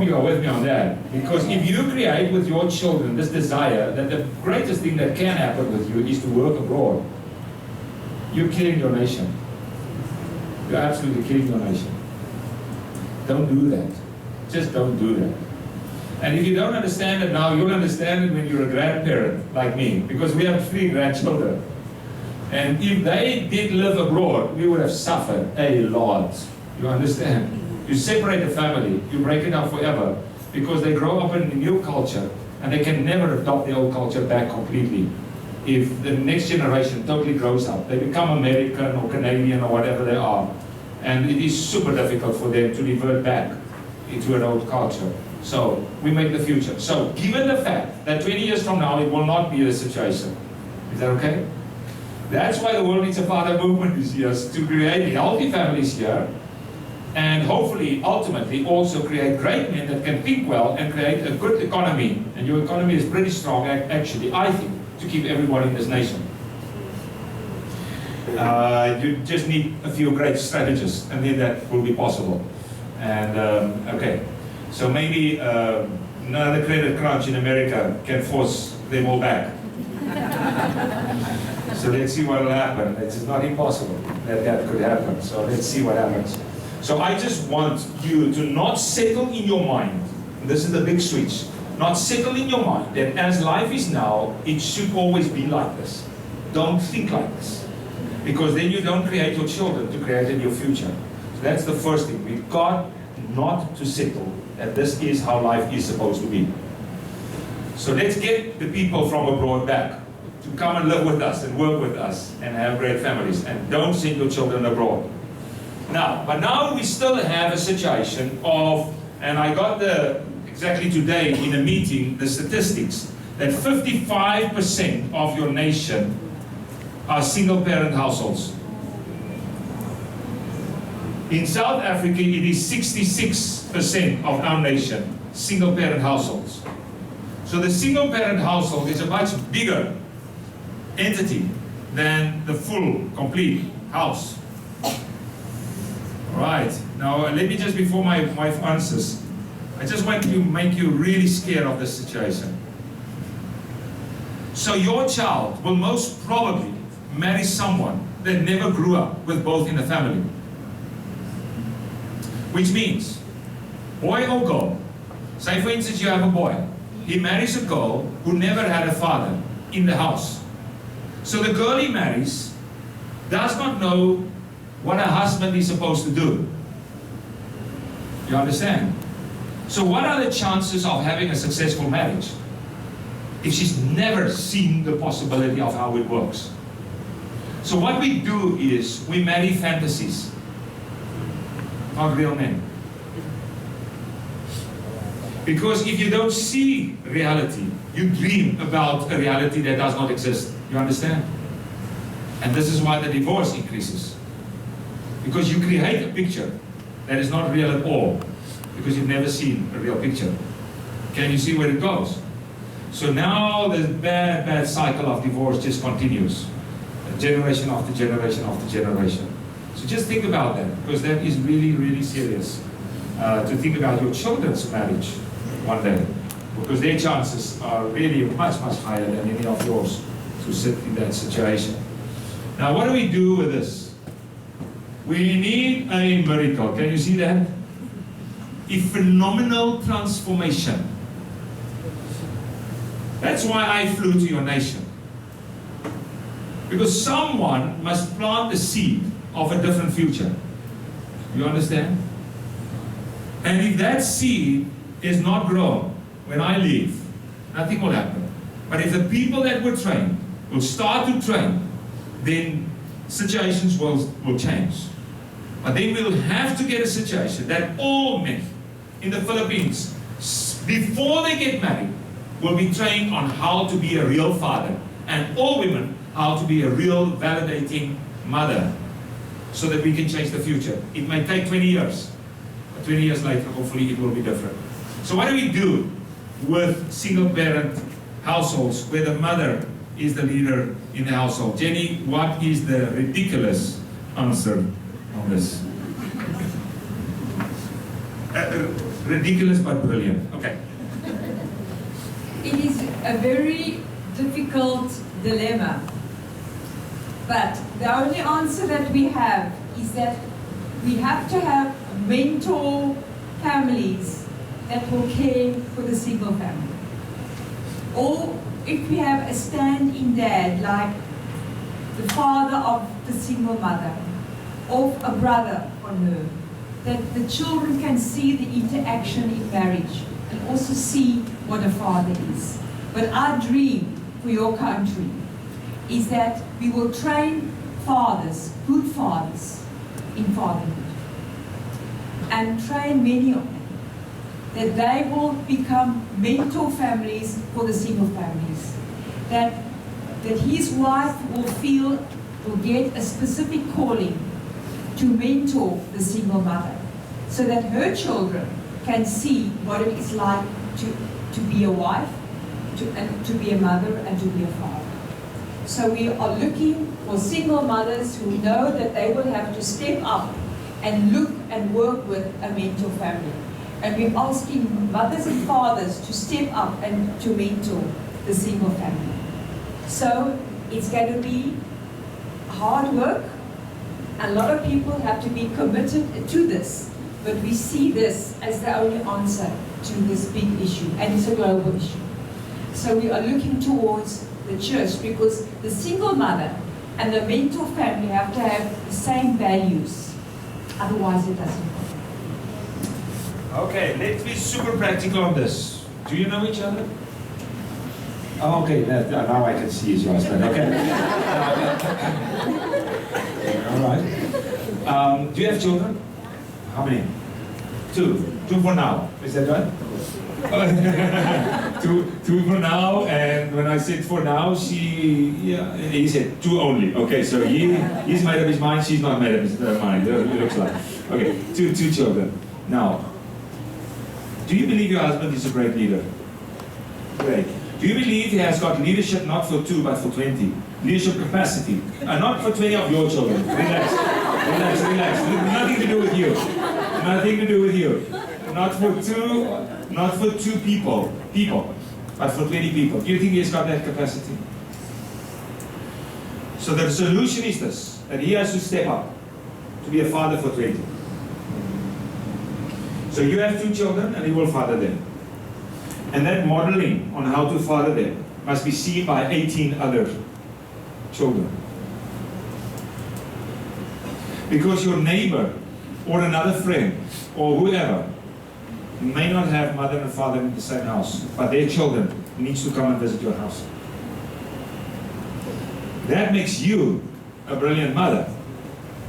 hope you are with me on that. Because if you create with your children this desire that the greatest thing that can happen with you is to work abroad, you're killing your nation. You're absolutely killing your nation. Don't do that. Just don't do that. And if you don't understand it now, you'll understand it when you're a grandparent like me, because we have 3 grandchildren. And if they did live abroad, we would have suffered a lot. You understand? You separate the family, you break it up forever, because they grow up in a new culture, and they can never adopt the old culture back completely. If the next generation totally grows up, they become American or Canadian or whatever they are, and it is super difficult for them to revert back into an old culture. So we make the future. So given the fact that 20 years from now it will not be the situation, is that okay? That's why the World Needs a Father movement is here, to create healthy families here, and hopefully, ultimately, also create great men that can think well and create a good economy. And your economy is pretty strong, actually, I think, to keep everyone in this nation. You just need a few great strategists, and then that will be possible. And, okay, so maybe another credit crunch in America can force them all back. So let's see what will happen. It's not impossible that that could happen. So let's see what happens. So I just want you to not settle in your mind, and this is the big switch, not settle in your mind that as life is now, it should always be like this. Don't think like this. Because then you don't create your children to create a new future. So that's the first thing. We've got not to settle that this is how life is supposed to be. So let's get the people from abroad back to come and live with us and work with us and have great families. And don't send your children abroad. Now, but now we still have a situation of, and I got exactly today in a meeting, the statistics, that 55% of your nation are single-parent households. In South Africa, it is 66% of our nation, single-parent households. So the single-parent household is a much bigger entity than the full, complete house. All right, now let me just, before my wife answers, I just want to make you really scared of this situation. So your child will most probably marry someone that never grew up with both in the family. Which means, boy or girl, say for instance you have a boy, he marries a girl who never had a father in the house. So the girl he marries does not know what a husband is supposed to do. You understand? So what are the chances of having a successful marriage if she's never seen the possibility of how it works? So what we do is we marry fantasies, not real men. Because if you don't see reality, you dream about a reality that does not exist. You understand? And this is why the divorce increases. Because you create a picture that is not real at all, because you've never seen a real picture. Can you see where it goes? So now the bad cycle of divorce just continues. Generation after generation after generation. So just think about that, because that is really, really serious. To think about your children's marriage one day, because their chances are really much, much higher than any of yours to sit in that situation. Now what do we do with this? We need a miracle. Can you see that? A phenomenal transformation. That's why I flew to your nation. Because someone must plant the seed of a different future. You understand? And if that seed is not grown when I leave, nothing will happen. But if the people that were trained will start to train, then situations will change. But then we'll have to get a situation that all men in the Philippines, before they get married, will be trained on how to be a real father, and all women how to be a real validating mother, so that we can change the future. It may take 20 years, but 20 years later, hopefully it will be different. So what do we do with single-parent households where the mother is the leader in the household? Jenny, what is the ridiculous answer on this? Ridiculous but brilliant. Okay. It is a very difficult dilemma. But the only answer that we have is that we have to have mentor families that will care for the single family. Or if we have a stand-in dad, like the father of the single mother, or a brother on her, that the children can see the interaction in marriage and also see what a father is. But our dream for your country is that we will train fathers, good fathers, in fatherhood, and train many of them, that they will become mentor families for the single families, that his wife will get a specific calling to mentor the single mother, so that her children can see what it is like to be a wife, to be a mother, and to be a father. So we are looking for single mothers who know that they will have to step up and look and work with a mentor family. And we're asking mothers and fathers to step up and to mentor the single family. So it's going to be hard work. A lot of people have to be committed to this, but we see this as the only answer to this big issue, and it's a global issue. So we are looking towards the church, because the single mother and the mentor family have to have the same values, otherwise it doesn't work. Okay, let's be super practical on this. Do you know each other? Oh, okay, now I can see is your husband. Okay. All right. Do you have children? How many? Two. Two for now. Is that right? two for now, and when I said for now, he said two only. Okay, so he's made up his mind, she's not made up his mind. It looks like. Okay, two children. Now, do you believe your husband is a great leader? Great. Do you believe he has got leadership not for 2 but for 20? Leadership capacity. And not for 20 of your children. Relax. Nothing to do with you. Nothing to do with you. Not for two people, but for 20 people. Do you think he's got that capacity? So the solution is this, that he has to step up to be a father for 20. So you have 2 children and he will father them. And that modeling on how to father them must be seen by 18 other children. Because your neighbor or another friend or whoever may not have mother and father in the same house, but their children needs to come and visit your house. That makes you a brilliant mother,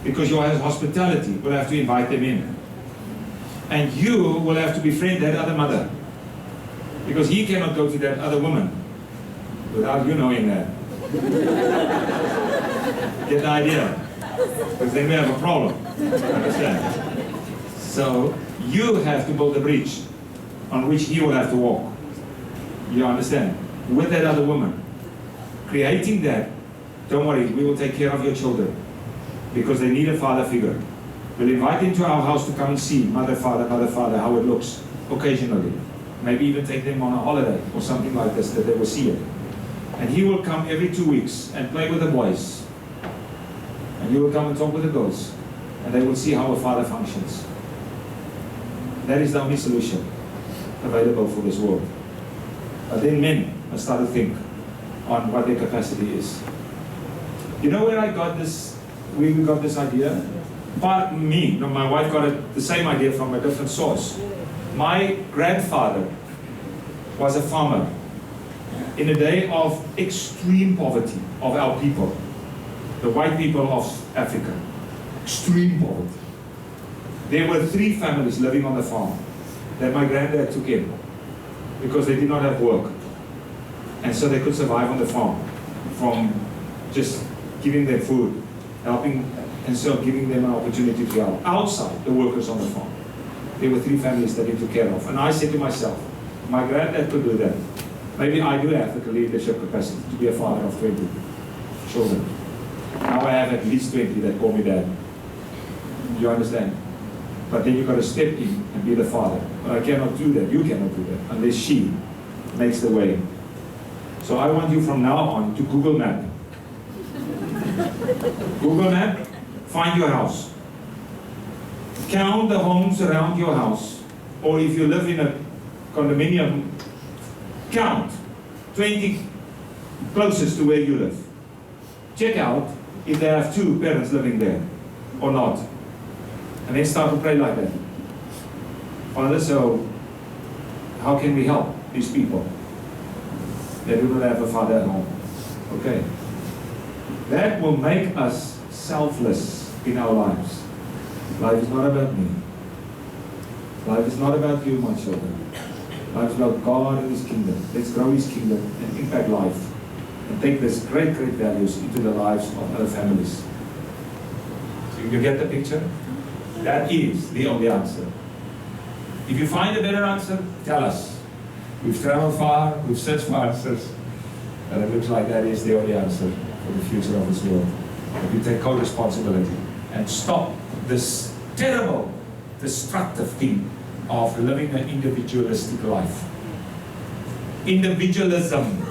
because your hospitality will have to invite them in. And you will have to befriend that other mother, because he cannot go to that other woman without you knowing that. Get the idea? Because then we have a problem. Understand? So you have to build a bridge on which he will have to walk. You understand? With that other woman. Creating that, don't worry, we will take care of your children, because they need a father figure. We'll invite him to our house to come and see mother, father, how it looks, occasionally. Maybe even take them on a holiday or something like this, that they will see it. And he will come every 2 weeks and play with the boys. And you will come and talk with the girls. And they will see how a father functions. That is the only solution available for this world. But then men must start to think on what their capacity is. You know where I got this, we got this idea? My wife got the same idea from a different source. My grandfather was a farmer in a day of extreme poverty of our people, the white people of Africa. Extreme poverty. There were 3 families living on the farm that my granddad took in because they did not have work. And so they could survive on the farm from just giving them food, helping, and so giving them an opportunity to help outside the workers on the farm. There were 3 families that he took care of. And I said to myself, my granddad could do that. Maybe I do have the leadership capacity to be a father of 20 children. Now I have at least 20 that call me dad. You understand? But then you've got to step in and be the father. But I cannot do that. You cannot do that unless she makes the way. So I want you from now on to Google Map. Google Map, find your house. Count the homes around your house. Or if you live in a condominium, count 20 closest to where you live. Check out if they have 2 parents living there or not. And then start to pray like that. Father, so how can we help these people? They do not have a father at home. Okay. That will make us selfless in our lives. Life is not about me. Life is not about you, my children. Life is about God and His kingdom. Let's grow His kingdom and impact life. And take these great, great values into the lives of other families. So you get the picture? That is the only answer. If you find a better answer, tell us. We've traveled far, we've searched for answers, and it looks like that is the only answer for the future of this world. If you take co-responsibility and stop this terrible, destructive thing of living an individualistic life. Individualism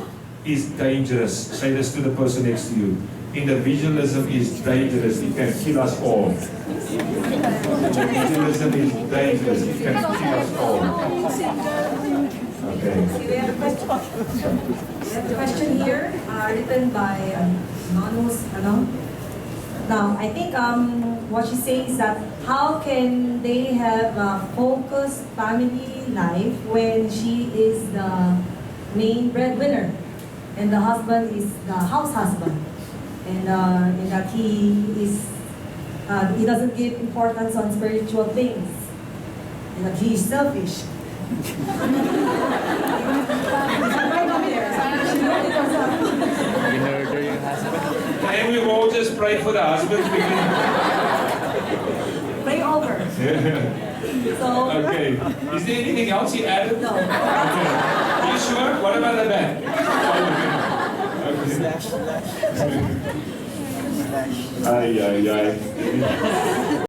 is dangerous. Say this to the person next to you. Individualism is dangerous. It can kill us all. Individualism is dangerous. It can kill us all. Okay. We have a question here, written by Anonymous. Now, I think what she's saying is that how can they have a focused family life when she is the main breadwinner and the husband is the house husband, and that he doesn't give importance on spiritual things, and that he is selfish. Can we all just pray for the husband? Pray over. So, Okay. Is there anything else he added? no. Okay. Are you sure? What about the back? Okay. Ay, ay, ay.